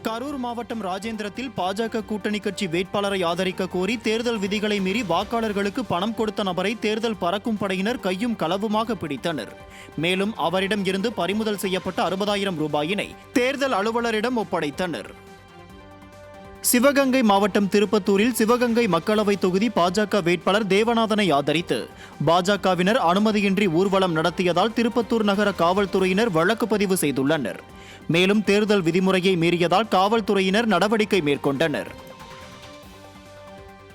கரூர் மாவட்டம் ராஜேந்திரத்தில் பாஜக கூட்டணி கட்சி வேட்பாளரை ஆதரிக்க கோரி தேர்தல் விதிகளை மீறி வாக்காளர்களுக்கு பணம் கொடுத்த நபரை தேர்தல் பறக்கும் படையினர் கையும் களவுமாக பிடித்தனர். மேலும் அவரிடம் இருந்து பறிமுதல் செய்யப்பட்ட 60,000 ரூபாயினை தேர்தல் அலுவலரிடம் ஒப்படைத்தனர். சிவகங்கை மாவட்டம் திருப்பத்தூரில் சிவகங்கை மக்களவை தொகுதி பாஜக வேட்பாளர் தேவநாதனை ஆதரித்து பாஜகவினர் அனுமதியின்றி ஊர்வலம் நடத்தியதால் திருப்பத்தூர் நகர காவல்துறையினர் வழக்கு பதிவு செய்துள்ளனர். மேலும் தேர்தல் விதிமுறையை மீறியதால் காவல்துறையினர் நடவடிக்கை மேற்கொண்டனர்.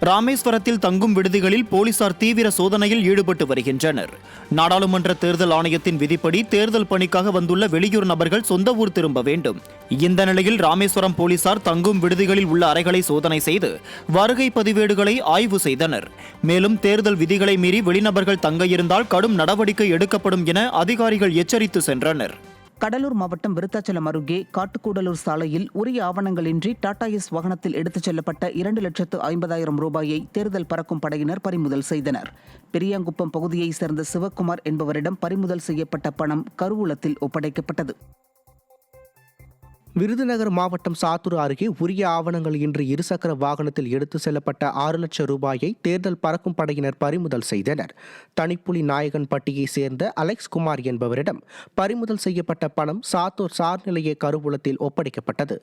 ராமேஸ்வரத்தில் தங்கும் விடுதிகளில் போலீசார் தீவிர சோதனையில் ஈடுபட்டு வருகின்றனர். நாடாளுமன்ற தேர்தல் ஆணையத்தின் விதிப்படி தேர்தல் பணிக்காக வந்துள்ள வெளியூர் நபர்கள் சொந்த ஊர் திரும்ப வேண்டும். இந்த நிலையில் ராமேஸ்வரம் போலீசார் தங்கும் விடுதிகளில் உள்ள அறைகளை சோதனை செய்து வருகை பதிவேடுகளை ஆய்வு செய்தனர். மேலும் தேர்தல் விதிகளை மீறி வெளிநபர்கள் தங்க இருந்தால் கடும் நடவடிக்கை எடுக்கப்படும் என அதிகாரிகள் எச்சரித்து சென்றனர். கடலூர் மாவட்டம் விருத்தாச்சலம் அருகே காட்டுக்கூடலூர் சாலையில் உரிய ஆவணங்களின்றி டாடா எஸ் வாகனத்தில் எடுத்துச் செல்லப்பட்ட 2,50,000 ரூபாயை தேர்தல் பறக்கும் படையினர் பறிமுதல் செய்தனர். பெரியாங்குப்பம் பகுதியைச் சேர்ந்த சிவக்குமார் என்பவரிடம் பறிமுதல் செய்யப்பட்ட பணம் கருவூலத்தில் ஒப்படைக்கப்பட்டது. விருதுநகர் மாவட்டம் சாத்தூர் அருகே உரிய ஆவணங்கள் இன்றி இருசக்கர வாகனத்தில் எடுத்து செல்லப்பட்ட 6 லட்சம் ரூபாயை தேர்தல் பறக்கும் படையினர் பறிமுதல் செய்தனர். தனிப்புலி நாயகன்பட்டியை சேர்ந்த அலெக்ஸ் குமார் என்பவரிடம் பறிமுதல் செய்யப்பட்ட பணம் சாத்தூர் சார்நிலைய கருவூலத்தில் ஒப்படைக்கப்பட்டது.